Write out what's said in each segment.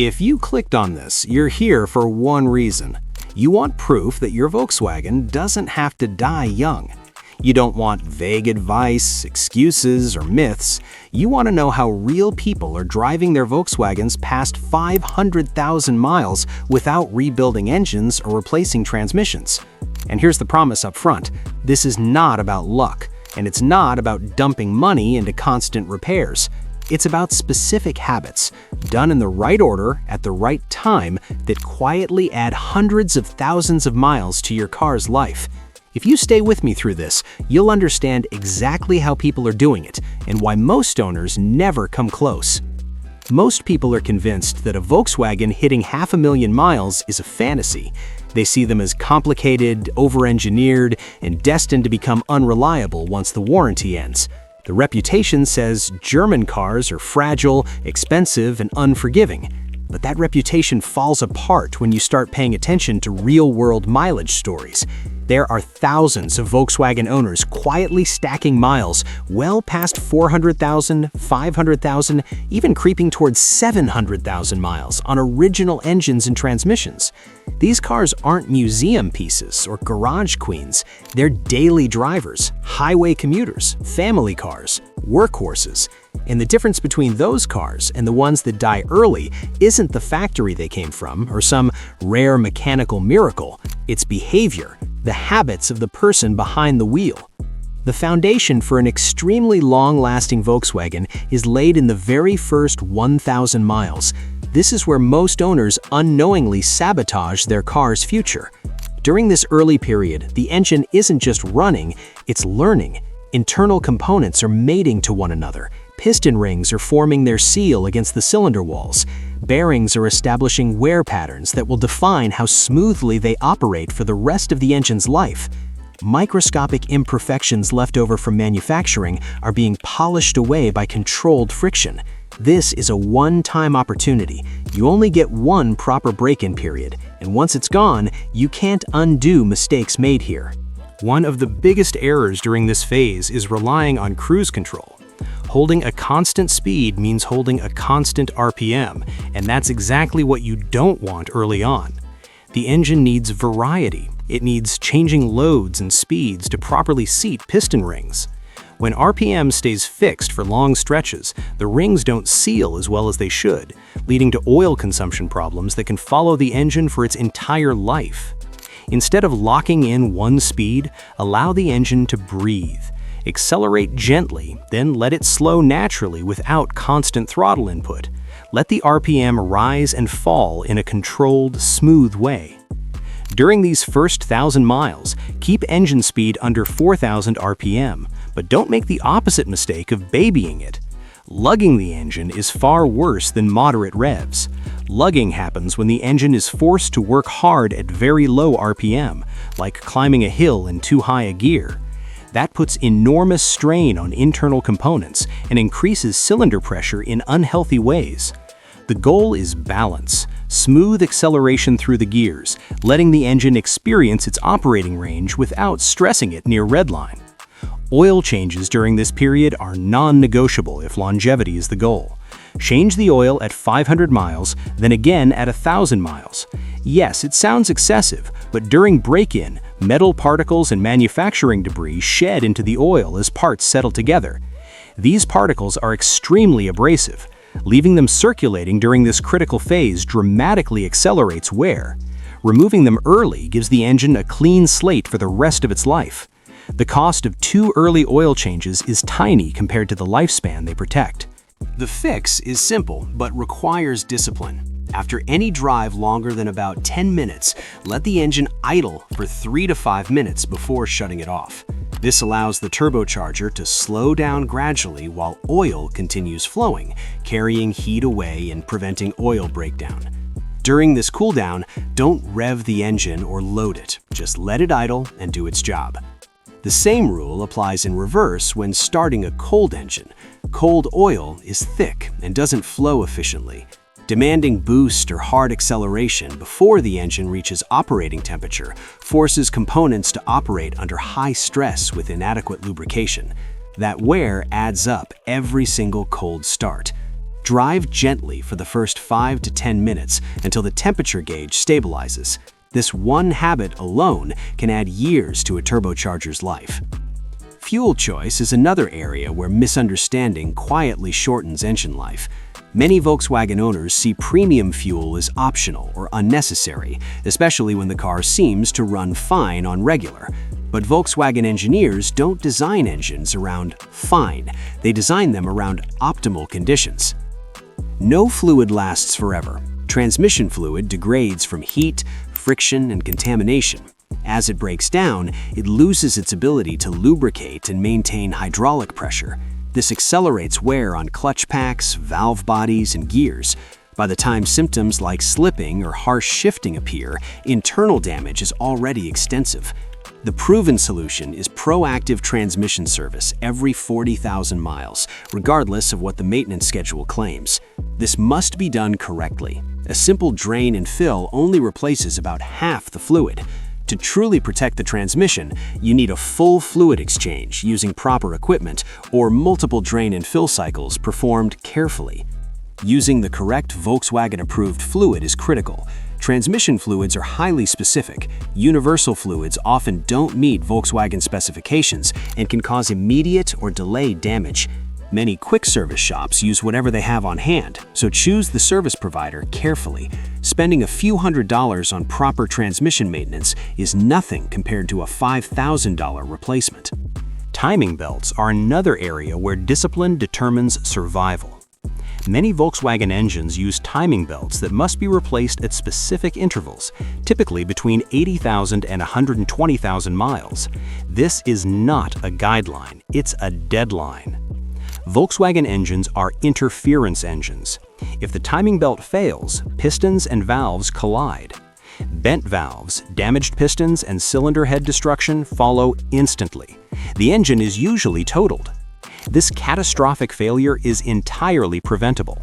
If you clicked on this, you're here for one reason. You want proof that your Volkswagen doesn't have to die young. You don't want vague advice, excuses, or myths. You want to know how real people are driving their Volkswagens past 500,000 miles without rebuilding engines or replacing transmissions. And here's the promise up front. This is not about luck, and it's not about dumping money into constant repairs. It's about specific habits, done in the right order at the right time, that quietly add hundreds of thousands of miles to your car's life. If you stay with me through this, you'll understand exactly how people are doing it and why most owners never come close. Most people are convinced that a Volkswagen hitting 500,000 miles is a fantasy. They see them as complicated, over-engineered, and destined to become unreliable once the warranty ends. The reputation says German cars are fragile, expensive, and unforgiving. But that reputation falls apart when you start paying attention to real-world mileage stories. There are thousands of Volkswagen owners quietly stacking miles well past 400,000, 500,000, even creeping towards 700,000 miles on original engines and transmissions. These cars aren't museum pieces or garage queens. They're daily drivers, highway commuters, family cars, workhorses. And the difference between those cars and the ones that die early isn't the factory they came from or some rare mechanical miracle. It's behavior, the habits of the person behind the wheel. The foundation for an extremely long-lasting Volkswagen is laid in the very first 1,000 miles. This is where most owners unknowingly sabotage their car's future. During this early period, the engine isn't just running, it's learning. Internal components are mating to one another. Piston rings are forming their seal against the cylinder walls. Bearings are establishing wear patterns that will define how smoothly they operate for the rest of the engine's life. Microscopic imperfections left over from manufacturing are being polished away by controlled friction. This is a one-time opportunity. You only get one proper break-in period, and once it's gone, you can't undo mistakes made here. One of the biggest errors during this phase is relying on cruise control. Holding a constant speed means holding a constant RPM, and that's exactly what you don't want early on. The engine needs variety. It needs changing loads and speeds to properly seat piston rings. When RPM stays fixed for long stretches, the rings don't seal as well as they should, leading to oil consumption problems that can follow the engine for its entire life. Instead of locking in one speed, allow the engine to breathe. Accelerate gently, then let it slow naturally without constant throttle input. Let the RPM rise and fall in a controlled, smooth way. During these first 1,000 miles, keep engine speed under 4,000 RPM, but don't make the opposite mistake of babying it. Lugging the engine is far worse than moderate revs. Lugging happens when the engine is forced to work hard at very low RPM, like climbing a hill in too high a gear. That puts enormous strain on internal components and increases cylinder pressure in unhealthy ways. The goal is balance, smooth acceleration through the gears, letting the engine experience its operating range without stressing it near redline. Oil changes during this period are non-negotiable if longevity is the goal. Change the oil at 500 miles, then again at 1,000 miles. Yes, it sounds excessive, but during break-in, metal particles and manufacturing debris shed into the oil as parts settle together. These particles are extremely abrasive. Leaving them circulating during this critical phase dramatically accelerates wear. Removing them early gives the engine a clean slate for the rest of its life. The cost of 2 early oil changes is tiny compared to the lifespan they protect. The fix is simple, but requires discipline. After any drive longer than about 10 minutes, let the engine idle for 3 to 5 minutes before shutting it off. This allows the turbocharger to slow down gradually while oil continues flowing, carrying heat away and preventing oil breakdown. During this cooldown, don't rev the engine or load it. Just let it idle and do its job. The same rule applies in reverse when starting a cold engine. Cold oil is thick and doesn't flow efficiently. Demanding boost or hard acceleration before the engine reaches operating temperature forces components to operate under high stress with inadequate lubrication. That wear adds up every single cold start. Drive gently for the first 5 to 10 minutes until the temperature gauge stabilizes. This one habit alone can add years to a turbocharger's life. Fuel choice is another area where misunderstanding quietly shortens engine life. Many Volkswagen owners see premium fuel as optional or unnecessary, especially when the car seems to run fine on regular. But Volkswagen engineers don't design engines around fine, they design them around optimal conditions. No fluid lasts forever. Transmission fluid degrades from heat, friction, and contamination. As it breaks down, it loses its ability to lubricate and maintain hydraulic pressure. This accelerates wear on clutch packs, valve bodies, and gears. By the time symptoms like slipping or harsh shifting appear, internal damage is already extensive. The proven solution is proactive transmission service every 40,000 miles, regardless of what the maintenance schedule claims. This must be done correctly. A simple drain and fill only replaces about half the fluid. To truly protect the transmission, you need a full fluid exchange using proper equipment or multiple drain and fill cycles performed carefully. Using the correct Volkswagen-approved fluid is critical. Transmission fluids are highly specific. Universal fluids often don't meet Volkswagen specifications and can cause immediate or delayed damage. Many quick service shops use whatever they have on hand, so choose the service provider carefully. Spending a few $100s on proper transmission maintenance is nothing compared to a $5,000 replacement. Timing belts are another area where discipline determines survival. Many Volkswagen engines use timing belts that must be replaced at specific intervals, typically between 80,000 and 120,000 miles. This is not a guideline, it's a deadline. Volkswagen engines are interference engines. If the timing belt fails, pistons and valves collide. Bent valves, damaged pistons, and cylinder head destruction follow instantly. The engine is usually totaled. This catastrophic failure is entirely preventable.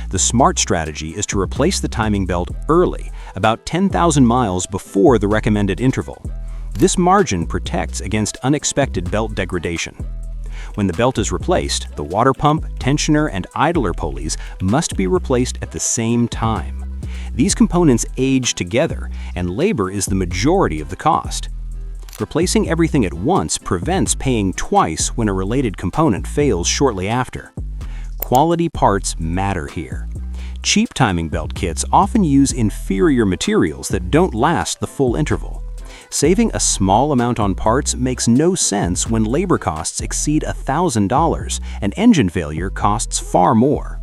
The smart strategy is to replace the timing belt early, about 10,000 miles before the recommended interval. This margin protects against unexpected belt degradation. When the belt is replaced, the water pump, tensioner, and idler pulleys must be replaced at the same time. These components age together, and labor is the majority of the cost. Replacing everything at once prevents paying twice when a related component fails shortly after. Quality parts matter here. Cheap timing belt kits often use inferior materials that don't last the full interval. Saving a small amount on parts makes no sense when labor costs exceed $1,000 and engine failure costs far more.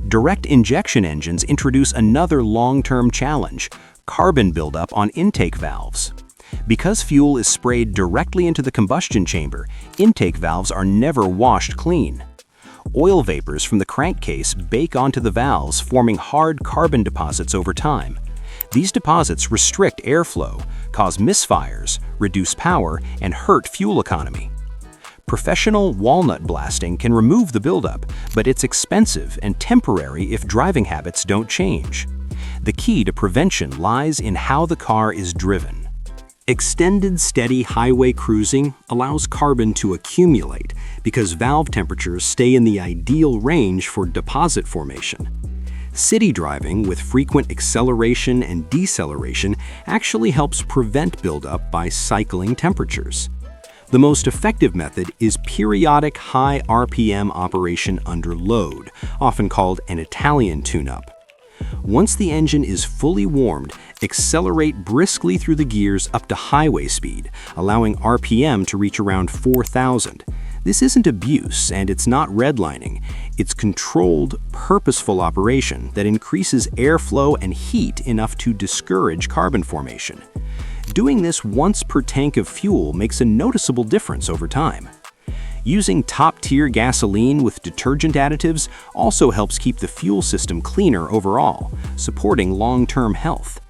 Direct injection engines introduce another long-term challenge: carbon buildup on intake valves. Because fuel is sprayed directly into the combustion chamber, intake valves are never washed clean. Oil vapors from the crankcase bake onto the valves, forming hard carbon deposits over time. These deposits restrict airflow, cause misfires, reduce power, and hurt fuel economy. Professional walnut blasting can remove the buildup, but it's expensive and temporary if driving habits don't change. The key to prevention lies in how the car is driven. Extended steady highway cruising allows carbon to accumulate because valve temperatures stay in the ideal range for deposit formation. City driving with frequent acceleration and deceleration actually helps prevent buildup by cycling temperatures. The most effective method is periodic high RPM operation under load, often called an Italian tune-up. Once the engine is fully warmed, accelerate briskly through the gears up to highway speed, allowing RPM to reach around 4,000. This isn't abuse, and it's not redlining. It's controlled, purposeful operation that increases airflow and heat enough to discourage carbon formation. Doing this once per tank of fuel makes a noticeable difference over time. Using top-tier gasoline with detergent additives also helps keep the fuel system cleaner overall, supporting long-term health.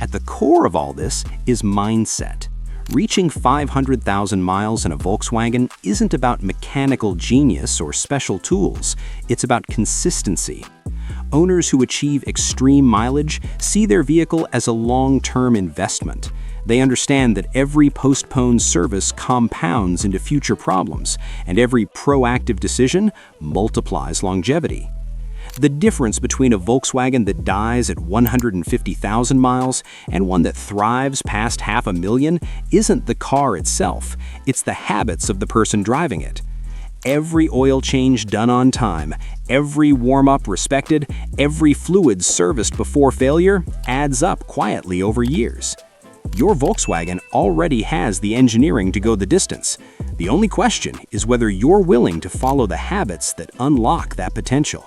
At the core of all this is mindset. Reaching 500,000 miles in a Volkswagen isn't about mechanical genius or special tools, it's about consistency. Owners who achieve extreme mileage see their vehicle as a long-term investment. They understand that every postponed service compounds into future problems, and every proactive decision multiplies longevity. The difference between a Volkswagen that dies at 150,000 miles and one that thrives past 500,000 isn't the car itself, it's the habits of the person driving it. Every oil change done on time, every warm-up respected, every fluid serviced before failure adds up quietly over years. Your Volkswagen already has the engineering to go the distance. The only question is whether you're willing to follow the habits that unlock that potential.